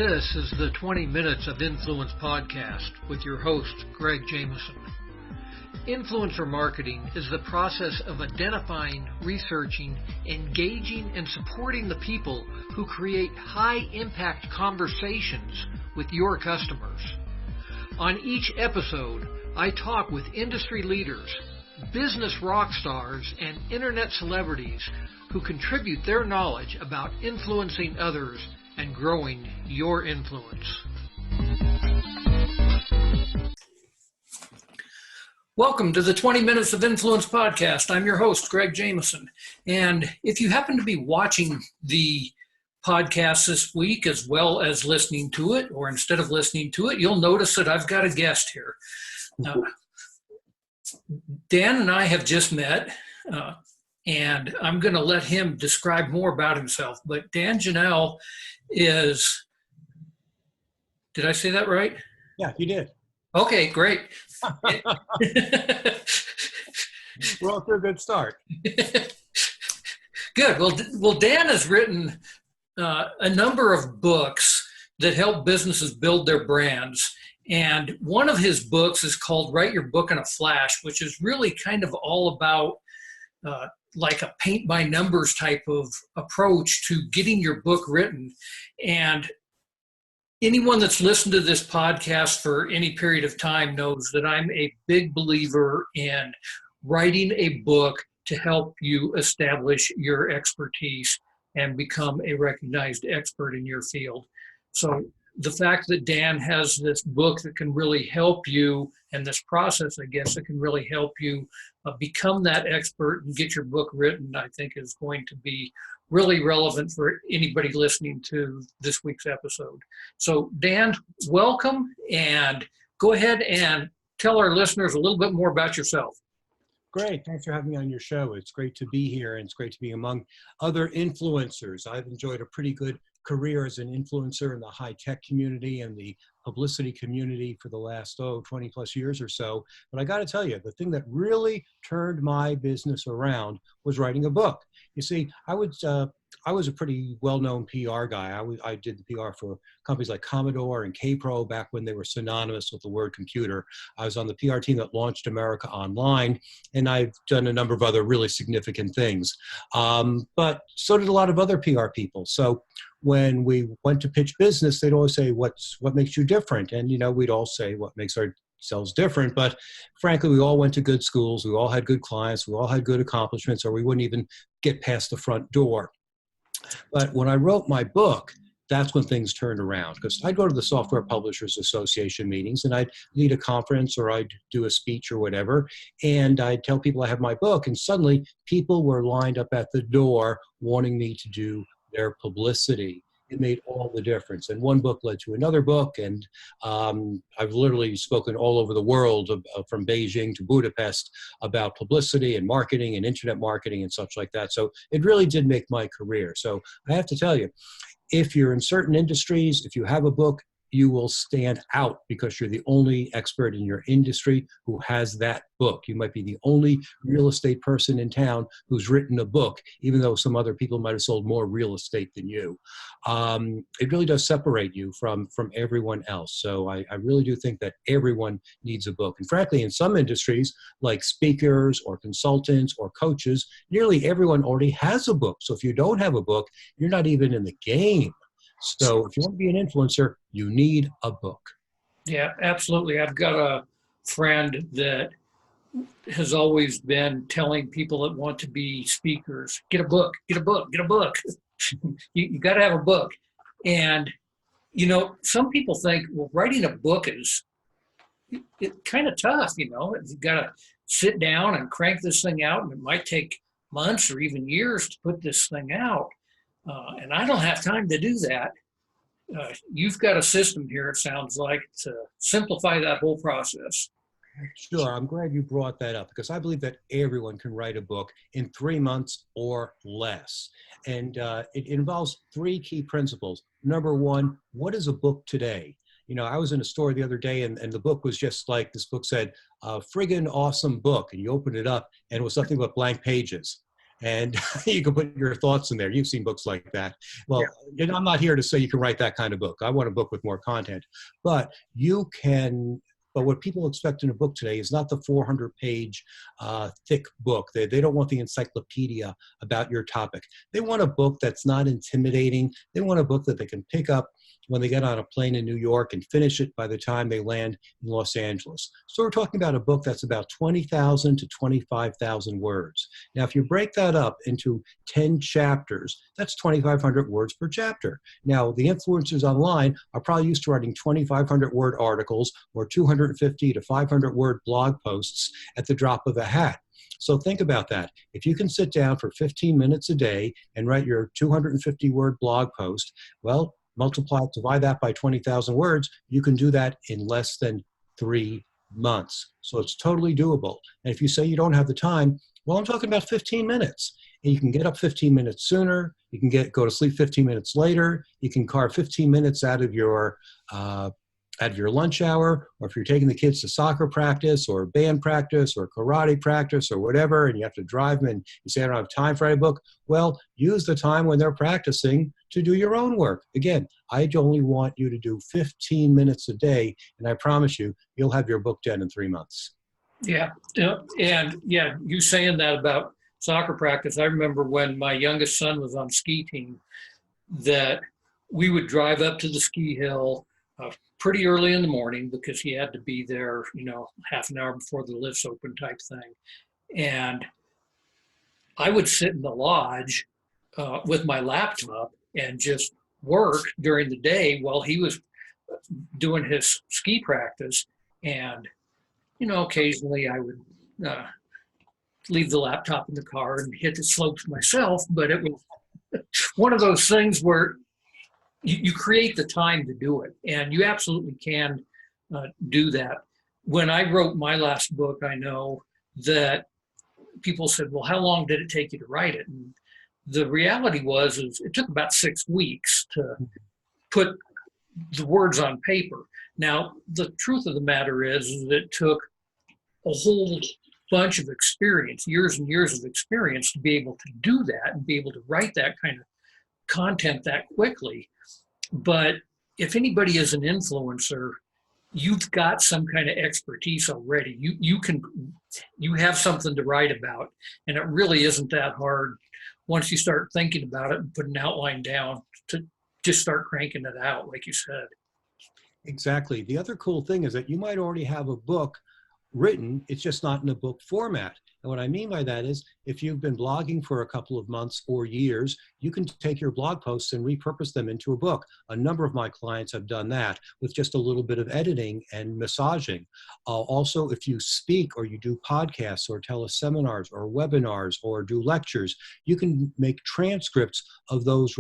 This is the 20 Minutes of Influence podcast with your host, Greg Jameson. Influencer marketing is the process of identifying, researching, engaging, and supporting the people who create high-impact conversations with your customers. On each episode, I talk with industry leaders, business rock stars, and internet celebrities who contribute their knowledge about influencing others and growing your influence. Welcome to the 20 Minutes of Influence podcast. I'm your host, Greg Jameson. And if you happen to be watching the podcast this week as well as listening to it, or instead of listening to it, you'll notice that I've got a guest here. Dan and I have just met, and I'm going to let him describe more about himself. But Dan Janal is, did I say that right? Yeah, you did. Okay, great. We're off to a good start. Good. Well, Dan has written a number of books that help businesses build their brands. And one of his books is called Write Your Book in a Flash, which is really kind of all about like a paint by numbers type of approach to getting your book written. And anyone that's listened to this podcast for any period of time knows that I'm a big believer in writing a book to help you establish your expertise and become a recognized expert in your field. So the fact that Dan has this book that can really help you, and this process, I guess, that can really help you become that expert and get your book written, I think is going to be really relevant for anybody listening to this week's episode. So Dan, welcome, and go ahead and tell our listeners a little bit more about yourself. Great. Thanks for having me on your show. It's great to be here, and it's great to be among other influencers. I've enjoyed a pretty good career as an influencer in the high-tech community and the publicity community for the last 20 plus years or so. But I got to tell you, the thing that really turned my business around was writing a book. You see, I was a pretty well-known PR guy. I did the PR for companies like Commodore and K-Pro back when they were synonymous with the word computer. I was on the PR team that launched America Online, and I've done a number of other really significant things. But so did a lot of other PR people. So when we went to pitch business, they'd always say, what makes you different? And, we'd all say what makes ourselves different. But frankly, we all went to good schools. We all had good clients. We all had good accomplishments, or we wouldn't even get past the front door. But when I wrote my book, that's when things turned around, because I'd go to the Software Publishers Association meetings, and I'd lead a conference or I'd do a speech or whatever, and I'd tell people I have my book, and suddenly people were lined up at the door wanting me to do their publicity. It made all the difference. And one book led to another book, and I've literally spoken all over the world, from Beijing to Budapest, about publicity and marketing and internet marketing and such like that. So it really did make my career. So I have to tell you, if you're in certain industries, if you have a book, you will stand out because you're the only expert in your industry who has that book. You might be the only real estate person in town who's written a book, even though some other people might have sold more real estate than you. It really does separate you from everyone else. So I really do think that everyone needs a book. And frankly, in some industries, like speakers or consultants or coaches, nearly everyone already has a book. So if you don't have a book, you're not even in the game. So if you want to be an influencer, you need a book. Yeah, absolutely. I've got a friend that has always been telling people that want to be speakers, get a book, get a book, get a book. You got to have a book. And, some people think, well, writing a book is kind of tough, You've got to sit down and crank this thing out, and it might take months or even years to put this thing out. And I don't have time to do that. You've got a system here, it sounds like, to simplify that whole process. Sure. I'm glad you brought that up, because I believe that everyone can write a book in 3 months or less. And it involves 3 key principles. Number one, what is a book today? I was in a store the other day, and the book was just like, this book said, friggin' awesome book. And you open it up, and it was nothing but blank pages. and you can put your thoughts in there. You've seen books like that. Well, and I'm not here to say you can write that kind of book. I want a book with more content, but you can. But what people expect in a book today is not the 400-page thick book. They don't want the encyclopedia about your topic. They want a book that's not intimidating. They want a book that they can pick up when they get on a plane in New York and finish it by the time they land in Los Angeles. So we're talking about a book that's about 20,000 to 25,000 words. Now, if you break that up into 10 chapters, that's 2,500 words per chapter. Now, the influencers online are probably used to writing 2,500 word articles or 250 to 500 word blog posts at the drop of a hat. So think about that. If you can sit down for 15 minutes a day and write your 250 word blog post, well, divide that by 20,000 words, you can do that in less than 3 months. So it's totally doable. And if you say you don't have the time, well, I'm talking about 15 minutes. And you can get up 15 minutes sooner. You can go to sleep 15 minutes later. You can carve 15 minutes out of your lunch hour, or if you're taking the kids to soccer practice or band practice or karate practice or whatever, and you have to drive them and you say, I don't have time for a book. Well, use the time when they're practicing to do your own work. Again, I only want you to do 15 minutes a day, and I promise you, you'll have your book done in 3 months. Yeah. And yeah, you saying that about soccer practice. I remember when my youngest son was on ski team that we would drive up to the ski hill pretty early in the morning because he had to be there, half an hour before the lifts open type thing. And I would sit in the lodge with my laptop and just work during the day while he was doing his ski practice. And, occasionally I would leave the laptop in the car and hit the slopes myself, but it was one of those things where you create the time to do it, and you absolutely can do that. When I wrote my last book, I know that people said, well, how long did it take you to write it? And the reality is it took about 6 weeks to put the words on paper. Now, the truth of the matter is that it took a whole bunch of experience, years and years of experience, to be able to do that and be able to write that kind of content that quickly. But if anybody is an influencer, you've got some kind of expertise already. You have something to write about, and it really isn't that hard once you start thinking about it and put an outline down to just start cranking it out, like you said. Exactly. The other cool thing is that you might already have a book written, it's just not in a book format. And what I mean by that is if you've been blogging for a couple of months or years, you can take your blog posts and repurpose them into a book. A number of my clients have done that with just a little bit of editing and massaging. Also, if you speak or you do podcasts or teleseminars or webinars or do lectures, you can make transcripts of those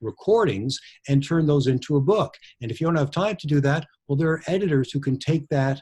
recordings and turn those into a book. And if you don't have time to do that, well, there are editors who can take that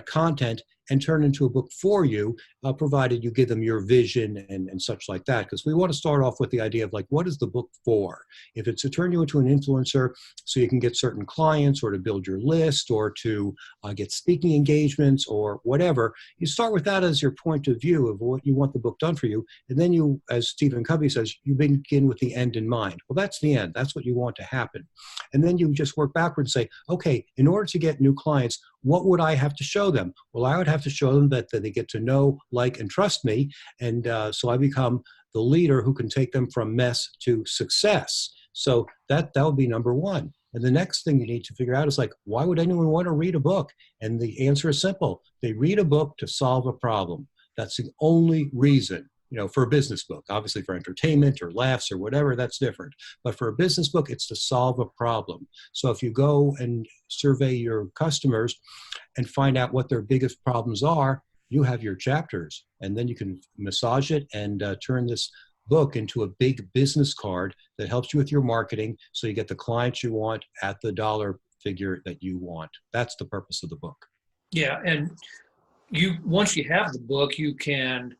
content and turn into a book for you, provided you give them your vision and such like that. Because we want to start off with the idea of what is the book for? If it's to turn you into an influencer so you can get certain clients or to build your list or to get speaking engagements or whatever, you start with that as your point of view of what you want the book done for you. And then you, as Stephen Covey says, you begin with the end in mind. Well, that's the end. That's what you want to happen. And then you just work backwards and say, okay, in order to get new clients, what would I have to show them? Well, I would have to show them that they get to know, like, and trust me. And so I become the leader who can take them from mess to success. So that would be number one. And the next thing you need to figure out is why would anyone want to read a book? And the answer is simple. They read a book to solve a problem. That's the only reason. For a business book, obviously for entertainment or laughs or whatever, that's different. But for a business book, it's to solve a problem. So if you go and survey your customers and find out what their biggest problems are, you have your chapters, and then you can massage it and turn this book into a big business card that helps you with your marketing so you get the clients you want at the dollar figure that you want. That's the purpose of the book. Yeah, and once you have the book, you can,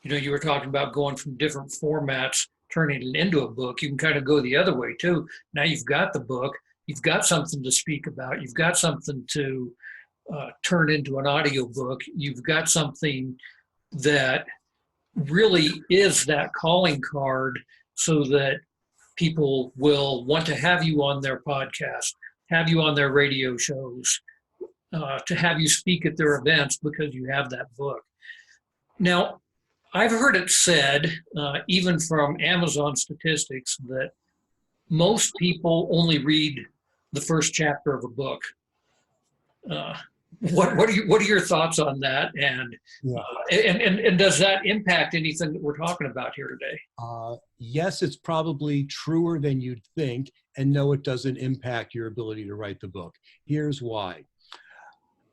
you were talking about going from different formats, turning it into a book. You can kind of go the other way too. Now you've got the book, you've got something to speak about, you've got something to turn into an audio book, you've got something that really is that calling card so that people will want to have you on their podcast, have you on their radio shows, to have you speak at their events because you have that book. Now, I've heard it said, even from Amazon statistics, that most people only read the first chapter of a book. Uh, what are your thoughts on that? Yeah. And does that impact anything that we're talking about here today? Yes, it's probably truer than you'd think, and no, it doesn't impact your ability to write the book. Here's why.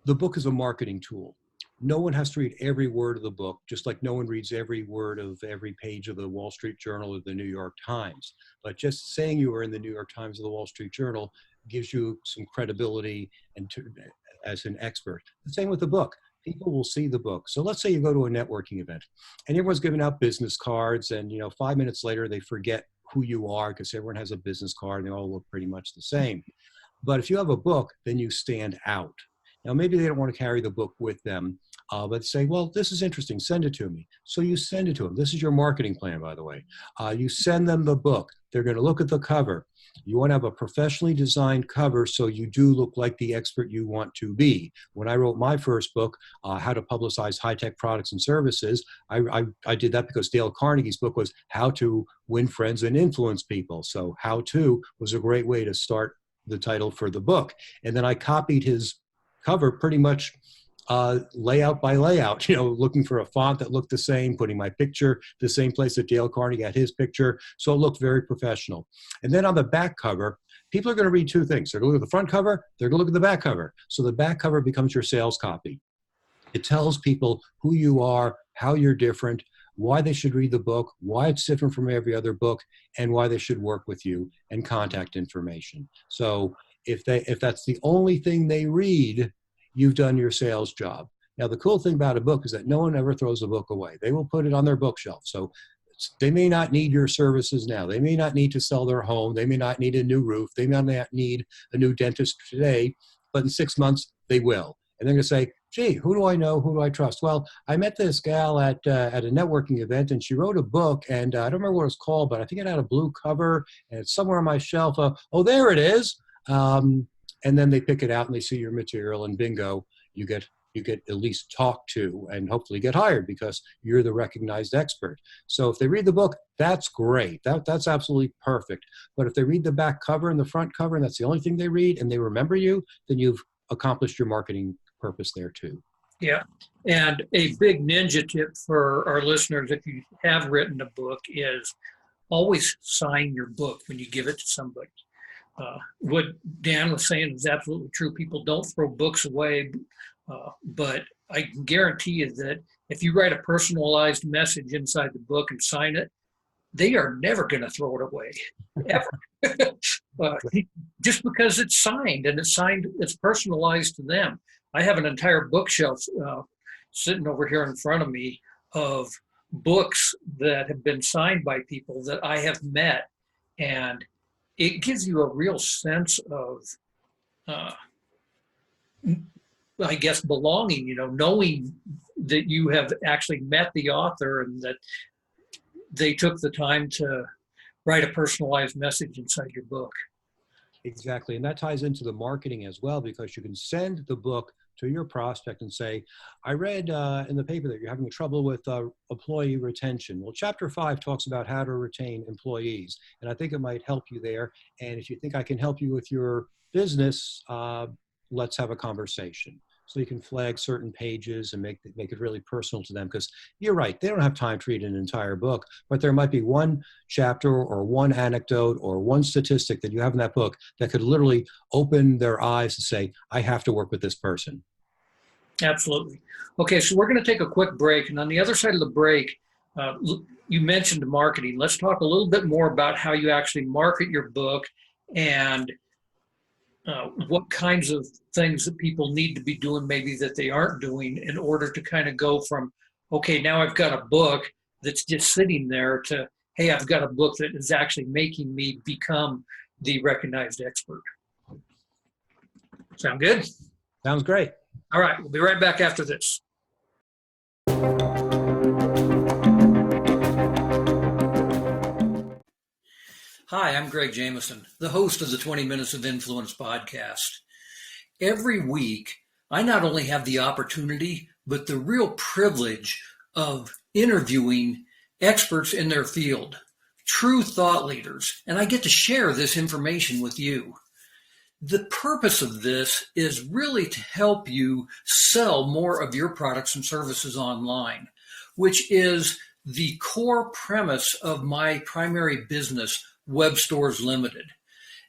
The book is a marketing tool. No one has to read every word of the book, just like no one reads every word of every page of the Wall Street Journal or the New York Times. But just saying you were in the New York Times or the Wall Street Journal gives you some credibility and as an expert. The same with the book. People will see the book. So let's say you go to a networking event and everyone's giving out business cards, and 5 minutes later they forget who you are because everyone has a business card and they all look pretty much the same. But if you have a book, then you stand out. Now, maybe they don't want to carry the book with them, but say, well, this is interesting, send it to me. So you send it to them. This is your marketing plan, by the way. You send them the book. They're going to look at the cover. You want to have a professionally designed cover so you do look like the expert you want to be. When I wrote my first book, How to Publicize High-Tech Products and Services, I did that because Dale Carnegie's book was How to Win Friends and Influence People. So how to was a great way to start the title for the book. And then I copied his cover pretty much layout by layout, looking for a font that looked the same, putting my picture the same place that Dale Carnegie had his picture. So it looked very professional. And then on the back cover, people are going to read two things. They're going to look at the front cover, they're going to look at the back cover. So the back cover becomes your sales copy. It tells people who you are, how you're different, why they should read the book, why it's different from every other book, and why they should work with you, and contact information. So if that's the only thing they read, you've done your sales job. Now, the cool thing about a book is that no one ever throws a book away. They will put it on their bookshelf. So they may not need your services now. They may not need to sell their home. They may not need a new roof. They may not need a new dentist today, but in 6 months, they will. And they're going to say, gee, who do I know? Who do I trust? Well, I met this gal at a networking event, and she wrote a book, and I don't remember what it's called, but I think it had a blue cover, and it's somewhere on my shelf. Oh, there it is. And then they pick it out and they see your material, and bingo, you get at least talked to and hopefully get hired because you're the recognized expert. So if they read the book, that's great. That's absolutely perfect. But if they read the back cover and the front cover, and that's the only thing they read, and they remember you, then you've accomplished your marketing purpose there too. Yeah. And a big ninja tip for our listeners, if you have written a book, is always sign your book when you give it to somebody. What Dan was saying is absolutely true. People don't throw books away, but I can guarantee you that if you write a personalized message inside the book and sign it, they are never going to throw it away, ever. Just because it's signed and it's personalized to them. I have an entire bookshelf sitting over here in front of me of books that have been signed by people that I have met, and it gives you a real sense of, I guess, belonging, knowing that you have actually met the author and that they took the time to write a personalized message inside your book. Exactly. And that ties into the marketing as well, because you can send the book to your prospect and say, I read in the paper that you're having trouble with employee retention. Well, chapter 5 talks about how to retain employees, and I think it might help you there. And if you think I can help you with your business, let's have a conversation. So you can flag certain pages and make it really personal to them, because you're right, they don't have time to read an entire book, but there might be one chapter or one anecdote or one statistic that you have in that book that could literally open their eyes to say, I have to work with this person. Absolutely. Okay, so we're going to take a quick break, and on the other side of the break, you mentioned marketing. Let's talk a little bit more about how you actually market your book and what kinds of things that people need to be doing maybe that they aren't doing in order to kind of go from, okay, now I've got a book that's just sitting there to, hey, I've got a book that is actually making me become the recognized expert. Sound good? Sounds great. All right, we'll be right back after this. Hi, I'm Greg Jameson, the host of the 20 Minutes of Influence podcast. Every week, I not only have the opportunity, but the real privilege of interviewing experts in their field, true thought leaders, and I get to share this information with you. The purpose of this is really to help you sell more of your products and services online, which is the core premise of my primary business, Web Stores Limited.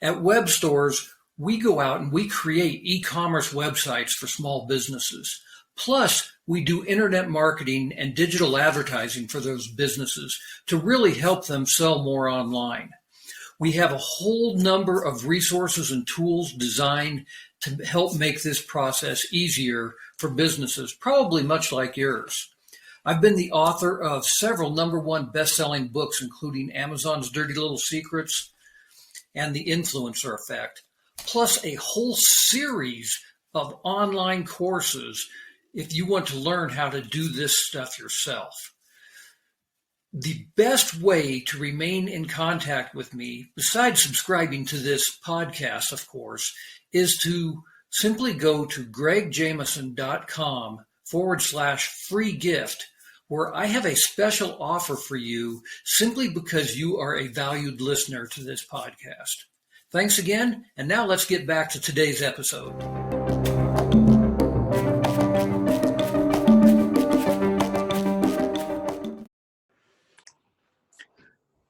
At Web Stores, we go out and we create e-commerce websites for small businesses. Plus, we do internet marketing and digital advertising for those businesses to really help them sell more online. We have a whole number of resources and tools designed to help make this process easier for businesses, probably much like yours. I've been the author of several #1 best-selling books, including Amazon's Dirty Little Secrets and The Influencer Effect, plus a whole series of online courses if you want to learn how to do this stuff yourself. The best way to remain in contact with me, besides subscribing to this podcast, of course, is to simply go to gregjameson.com/free gift, where I have a special offer for you simply because you are a valued listener to this podcast. Thanks again, and now let's get back to today's episode.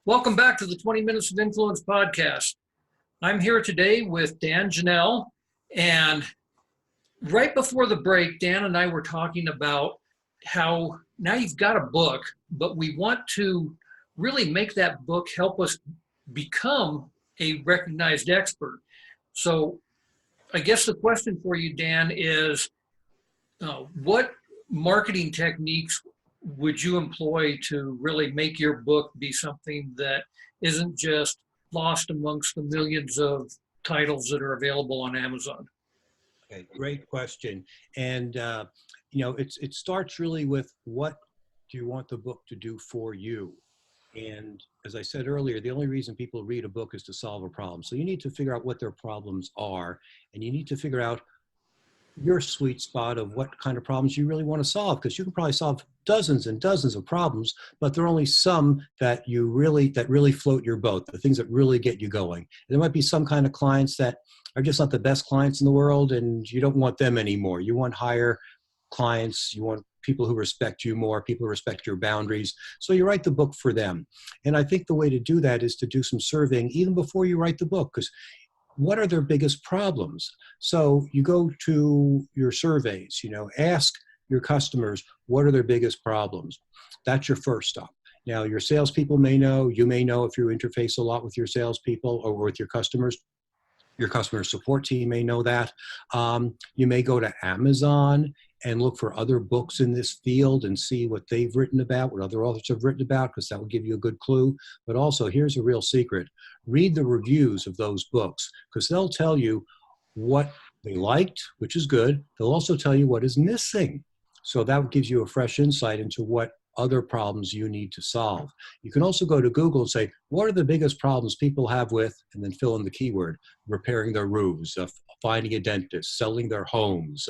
Welcome back to the 20 Minutes of Influence podcast. I'm here today with Dan Janal, and right before the break, Dan and I were talking about how now you've got a book, but we want to really make that book help us become a recognized expert. So I guess the question for you, Dan, is what marketing techniques would you employ to really make your book be something that isn't just lost amongst the millions of titles that are available on Amazon? Okay, great question. And, it starts really with what do you want the book to do for you? And as I said earlier, the only reason people read a book is to solve a problem. So you need to figure out what their problems are, and you need to figure out your sweet spot of what kind of problems you really want to solve, because you can probably solve dozens and dozens of problems, but there are only some that really float your boat, the things that really get you going. And there might be some kind of clients that are just not the best clients in the world, and you don't want them anymore. You want higher clients, you want people who respect you more, people who respect your boundaries. So you write the book for them. And I think the way to do that is to do some surveying even before you write the book, because what are their biggest problems? So you go to your surveys, ask your customers, what are their biggest problems? That's your first stop. Now, your salespeople may know, you may know if you interface a lot with your salespeople or with your customers. Your customer support team may know that. You may go to Amazon and look for other books in this field and see what they've written about, what other authors have written about, because that will give you a good clue. But also, here's a real secret. Read the reviews of those books, because they'll tell you what they liked, which is good. They'll also tell you what is missing. So that gives you a fresh insight into what other problems you need to solve. You can also go to Google and say, what are the biggest problems people have with, and then fill in the keyword, repairing their roofs, finding a dentist, selling their homes,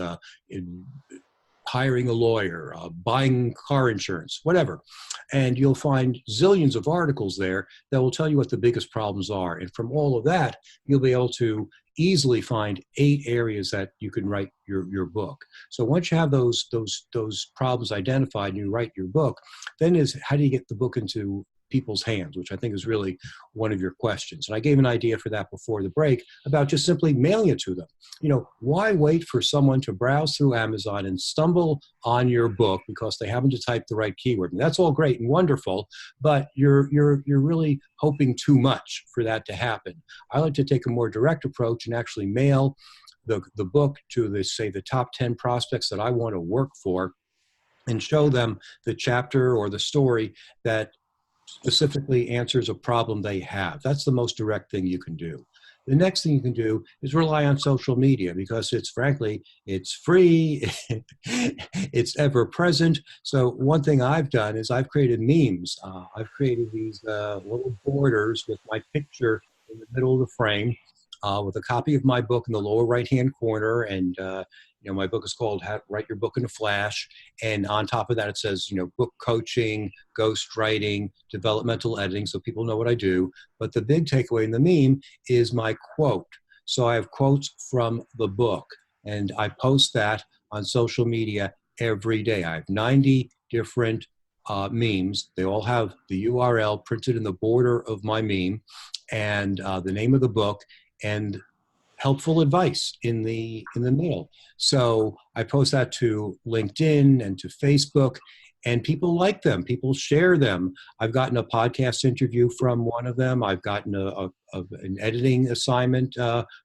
hiring a lawyer, buying car insurance, whatever. And you'll find zillions of articles there that will tell you what the biggest problems are. And from all of that, you'll be able to easily find 8 areas that you can write your book. So once you have those problems identified and you write your book, then is how do you get the book into people's hands, which I think is really one of your questions. And I gave an idea for that before the break about just simply mailing it to them. Why wait for someone to browse through Amazon and stumble on your book because they happen to type the right keyword? And that's all great and wonderful, but you're really hoping too much for that to happen. I like to take a more direct approach and actually mail the book to the top 10 prospects that I want to work for, and show them the chapter or the story that specifically answers a problem they have. That's the most direct thing you can do. The next thing you can do is rely on social media because it's frankly, it's free, it's ever present. So one thing I've done is I've created memes. I've created these little borders with my picture in the middle of the frame, with a copy of my book in the lower right-hand corner. And, my book is called How to Write Your Book in a Flash. And on top of that, it says, book coaching, ghost writing, developmental editing, so people know what I do. But the big takeaway in the meme is my quote. So I have quotes from the book, and I post that on social media every day. I have 90 different memes. They all have the URL printed in the border of my meme and the name of the book and helpful advice in the middle. So I post that to LinkedIn and to Facebook, and people like them. People share them. I've gotten a podcast interview from one of them. I've gotten an editing assignment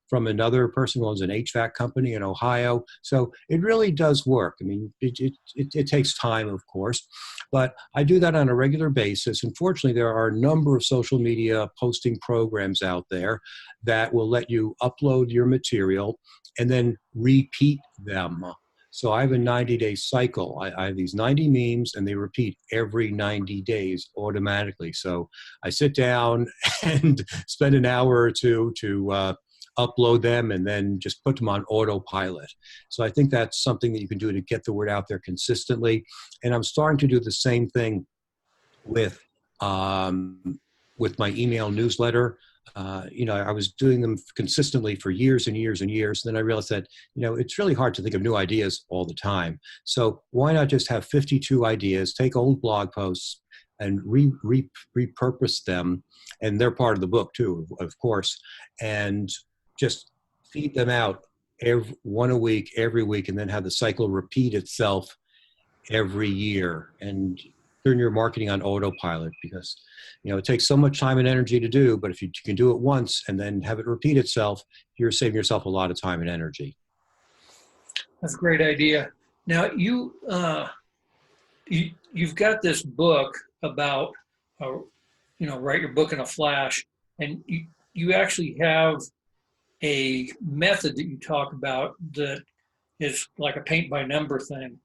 from another person who owns an HVAC company in Ohio. So it really does work. I mean, it takes time, of course, but I do that on a regular basis. Unfortunately, there are a number of social media posting programs out there that will let you upload your material and then repeat them. So I have a 90-day cycle. I have these 90 memes, and they repeat every 90 days automatically. So I sit down and spend an hour or two to upload them and then just put them on autopilot. So I think that's something that you can do to get the word out there consistently. And I'm starting to do the same thing with my email newsletter. I was doing them consistently for years and years and years. Then I realized that, it's really hard to think of new ideas all the time. So why not just have 52 ideas, take old blog posts and repurpose them. And they're part of the book too, of course, and just feed them out one a week, every week, and then have the cycle repeat itself every year. And turn your marketing on autopilot because, it takes so much time and energy to do, but if you can do it once and then have it repeat itself, you're saving yourself a lot of time and energy. That's a great idea. Now you've got this book about, write your book in a flash, and you actually have a method that you talk about that is like a paint by number thing.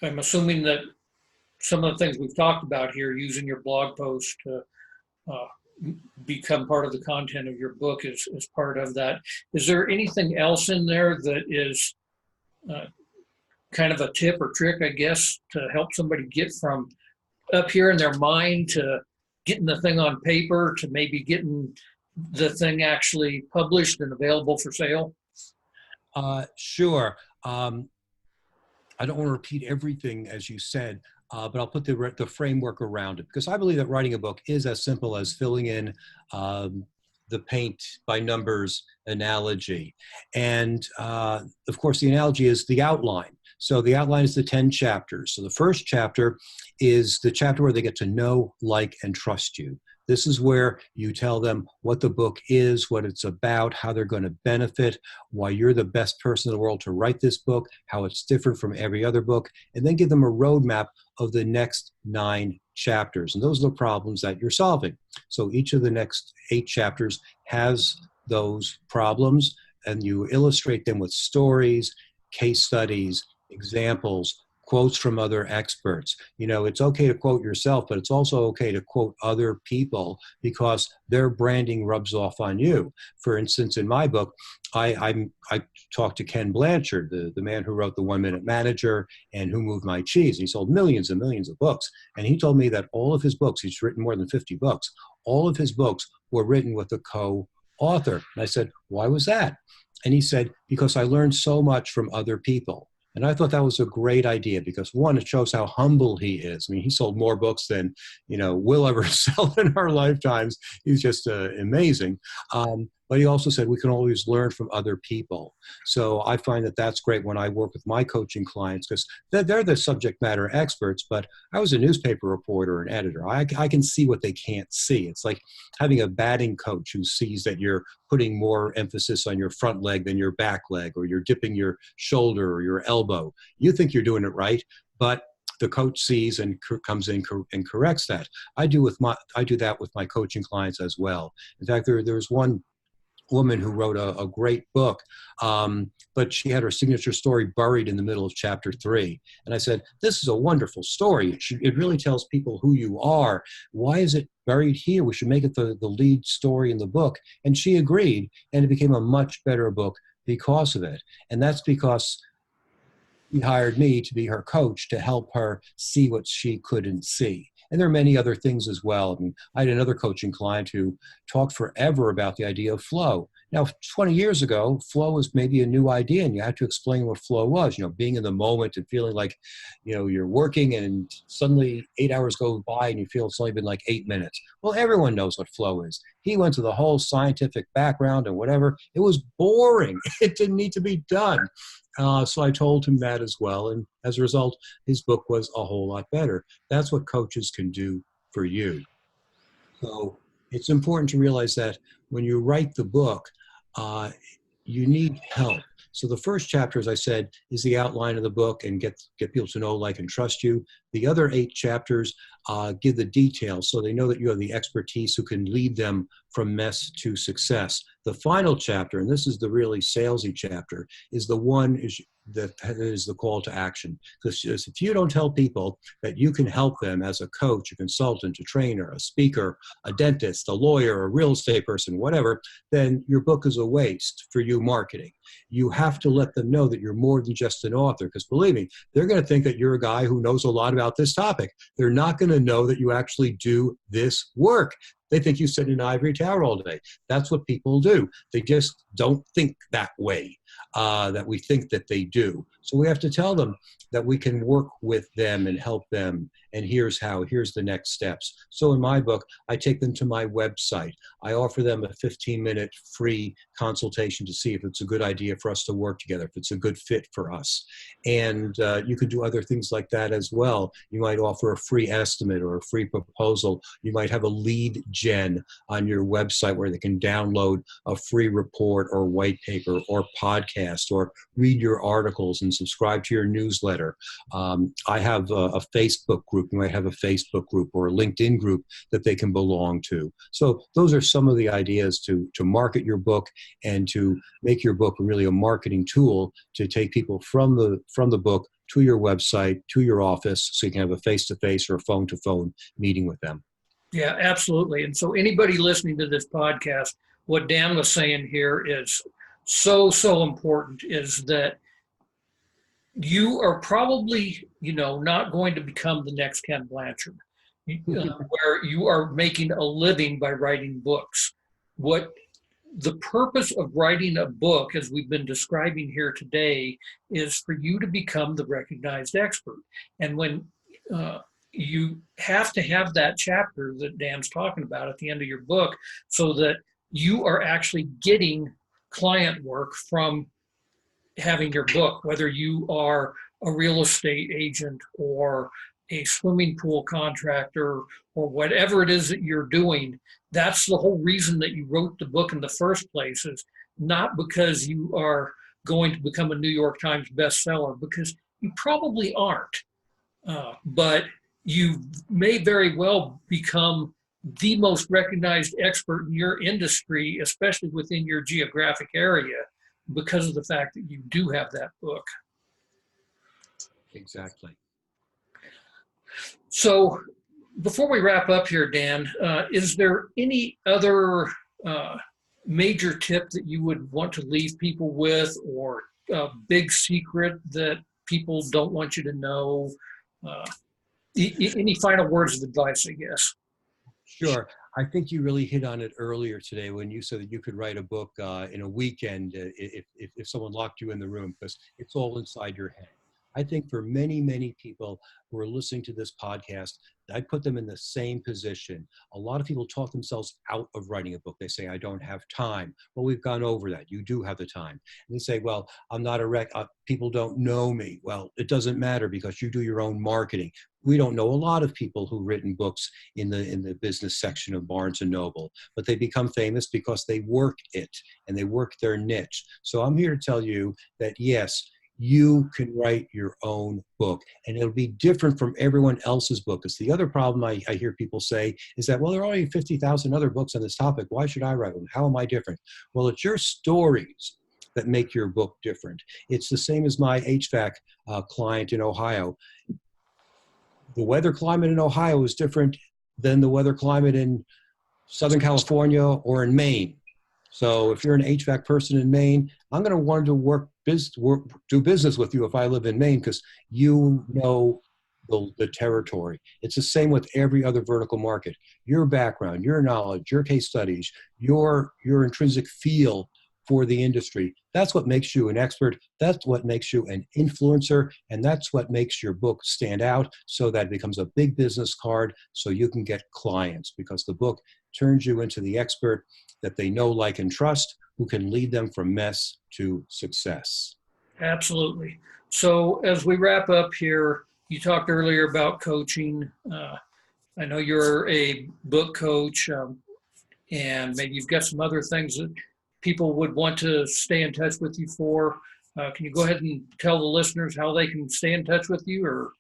I'm assuming that some of the things we've talked about here, using your blog post to become part of the content of your book is part of that. Is there anything else in there that is kind of a tip or trick, I guess, to help somebody get from up here in their mind to getting the thing on paper to maybe getting the thing actually published and available for sale? Sure. I don't want to repeat everything as you said, but I'll put the framework around it because I believe that writing a book is as simple as filling in the paint by numbers analogy. And of course, the analogy is the outline. So the outline is the 10 chapters. So the first chapter is the chapter where they get to know, like, and trust you. This is where you tell them what the book is, what it's about, how they're going to benefit, why you're the best person in the world to write this book, how it's different from every other book, and then give them a roadmap of the next 9 chapters. And those are the problems that you're solving. So each of the next 8 chapters has those problems, and you illustrate them with stories, case studies, examples, quotes from other experts. It's okay to quote yourself, but it's also okay to quote other people because their branding rubs off on you. For instance, in my book, I talked to Ken Blanchard, the man who wrote The 1 Minute Manager and Who Moved My Cheese. He sold millions and millions of books. And he told me that all of his books, he's written more than 50 books, all of his books were written with a co-author. And I said, why was that? And he said, because I learned so much from other people. And I thought that was a great idea because, one, it shows how humble he is. I mean, he sold more books than, we'll ever sell in our lifetimes. He's just amazing. But he also said we can always learn from other people. So I find that that's great when I work with my coaching clients because they're the subject matter experts, but I was a newspaper reporter and editor. I can see what they can't see. It's like having a batting coach who sees that you're putting more emphasis on your front leg than your back leg, or you're dipping your shoulder or your elbow. You think you're doing it right, but the coach sees and comes in and corrects that. I do that with my coaching clients as well. In fact, there's one woman who wrote a great book, but she had her signature story buried in the middle of chapter 3. And I said, this is a wonderful story. It really tells people who you are. Why is it buried here? We should make it the lead story in the book. And she agreed, and it became a much better book because of it. And that's because she hired me to be her coach to help her see what she couldn't see. And there are many other things as well. I mean, I had another coaching client who talked forever about the idea of flow. Now, 20 years ago, flow was maybe a new idea, and you had to explain what flow was, being in the moment and feeling like, you're working and suddenly 8 hours go by and you feel it's only been like 8 minutes. Well, everyone knows what flow is. He went to the whole scientific background and whatever. It was boring. It didn't need to be done. So I told him that as well. And as a result, his book was a whole lot better. That's what coaches can do for you. So it's important to realize that when you write the book, you need help. So the first chapter, as I said, is the outline of the book and get people to know, like, and trust you. The other 8 chapters give the details so they know that you have the expertise who can lead them from mess to success. The final chapter, and this is the really salesy chapter, is the one that is the call to action. Because if you don't tell people that you can help them as a coach, a consultant, a trainer, a speaker, a dentist, a lawyer, a real estate person, whatever, then your book is a waste for you marketing. You have to let them know that you're more than just an author, because believe me, they're going to think that you're a guy who knows a lot about this topic. They're not going to know that you actually do this work. They think you sit in an ivory tower all day. That's what people do. They just don't think that way, that we think that they do. So we have to tell them that we can work with them and help them. And here's how, here's the next steps. So in my book, I take them to my website. I offer them a 15-minute free consultation to see if it's a good idea for us to work together, if it's a good fit for us. And you could do other things like that as well. You might offer a free estimate or a free proposal. You might have a lead gen on your website where they can download a free report or white paper or podcast or read your articles and subscribe to your newsletter. I have a Facebook group. You might have a Facebook group or a LinkedIn group that they can belong to. So those are some of the ideas to market your book and to make your book really a marketing tool to take people from the book to your website, to your office, so you can have a face-to-face or a phone-to-phone meeting with them. Yeah, absolutely. And so anybody listening to this podcast, what Dan was saying here is so important, is that you are probably, not going to become the next Ken Blanchard, where you are making a living by writing books. What the purpose of writing a book, as we've been describing here today, is for you to become the recognized expert. And when you have to have that chapter that Dan's talking about at the end of your book, so that you are actually getting client work from having your book, whether you are a real estate agent or a swimming pool contractor or whatever it is that you're doing. That's the whole reason that you wrote the book in the first place, is not because you are going to become a New York Times bestseller, because you probably aren't. But you may very well become the most recognized expert in your industry, especially within your geographic area, because of the fact that you do have that book. Exactly. So before we wrap up here, Dan, is there any other major tip that you would want to leave people with, or a big secret that people don't want you to know? Any final words of advice, I guess? Sure. I think you really hit on it earlier today when you said that you could write a book in a weekend if someone locked you in the room, because it's all inside your head. I think for many, many people who are listening to this podcast, I put them in the same position. A lot of people talk themselves out of writing a book. They say, I don't have time. Well, we've gone over that. You do have the time. And they say, well, I'm not people don't know me. Well, it doesn't matter, because you do your own marketing. We don't know a lot of people who've written books in the business section of Barnes and Noble, but they become famous because they work it and they work their niche. So I'm here to tell you that, yes, you can write your own book, and it'll be different from everyone else's book. It's the other problem I hear people say is that, well, there are already 50,000 other books on this topic. Why should I write one? How am I different? Well, it's your stories that make your book different. It's the same as my HVAC client in Ohio. The weather climate in Ohio is different than the weather climate in Southern California or in Maine. So if you're an HVAC person in Maine, I'm going to want to do business with you if I live in Maine, because you know the territory. It's the same with every other vertical market. Your background, your knowledge, your case studies, your intrinsic feel for the industry. That's what makes you an expert. That's what makes you an influencer. And that's what makes your book stand out, so that it becomes a big business card so you can get clients, because the book turns you into the expert that they know, like, and trust, who can lead them from mess to success. Absolutely. So as we wrap up here, you talked earlier about coaching. I know you're a book coach, and maybe you've got some other things that people would want to stay in touch with you for. Can you go ahead and tell the listeners how they can stay in touch with you? Or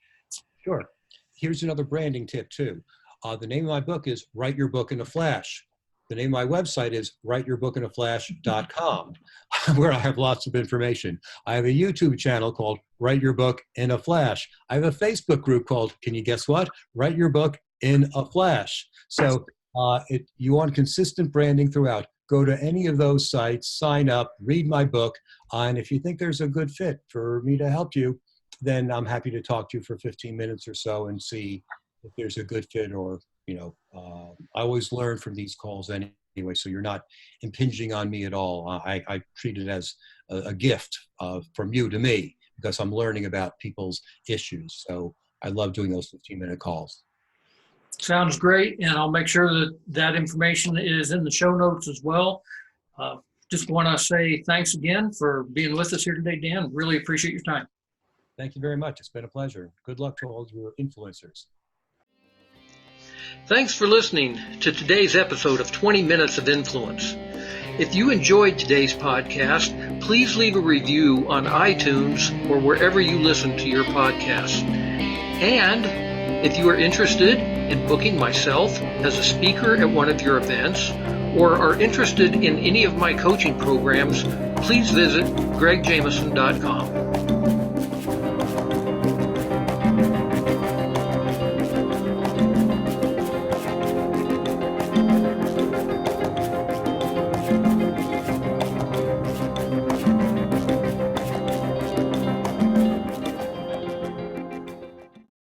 Sure. Here's another branding tip too. The name of my book is Write Your Book in a Flash. The name of my website is writeyourbookinaflash.com, where I have lots of information. I have a YouTube channel called Write Your Book in a Flash. I have a Facebook group called, can you guess what? Write Your Book in a Flash. So you want consistent branding throughout. Go to any of those sites, sign up, read my book, and if you think there's a good fit for me to help you, then I'm happy to talk to you for 15 minutes or so and see if there's a good fit. Or, I always learn from these calls anyway, so you're not impinging on me at all. I treat it as a gift from you to me, because I'm learning about people's issues. So I love doing those 15-minute calls. sounds great, and I'll make sure that that information is in the show notes as well. Just want to say thanks again for being with us here today, Dan. Really appreciate your time. Thank you very much. It's been a pleasure. Good luck to all of your influencers. Thanks for listening to today's episode of 20 Minutes of Influence. If you enjoyed today's podcast, please leave a review on iTunes or wherever you listen to your podcasts. And if you are interested in booking myself as a speaker at one of your events, or are interested in any of my coaching programs, please visit gregjameson.com.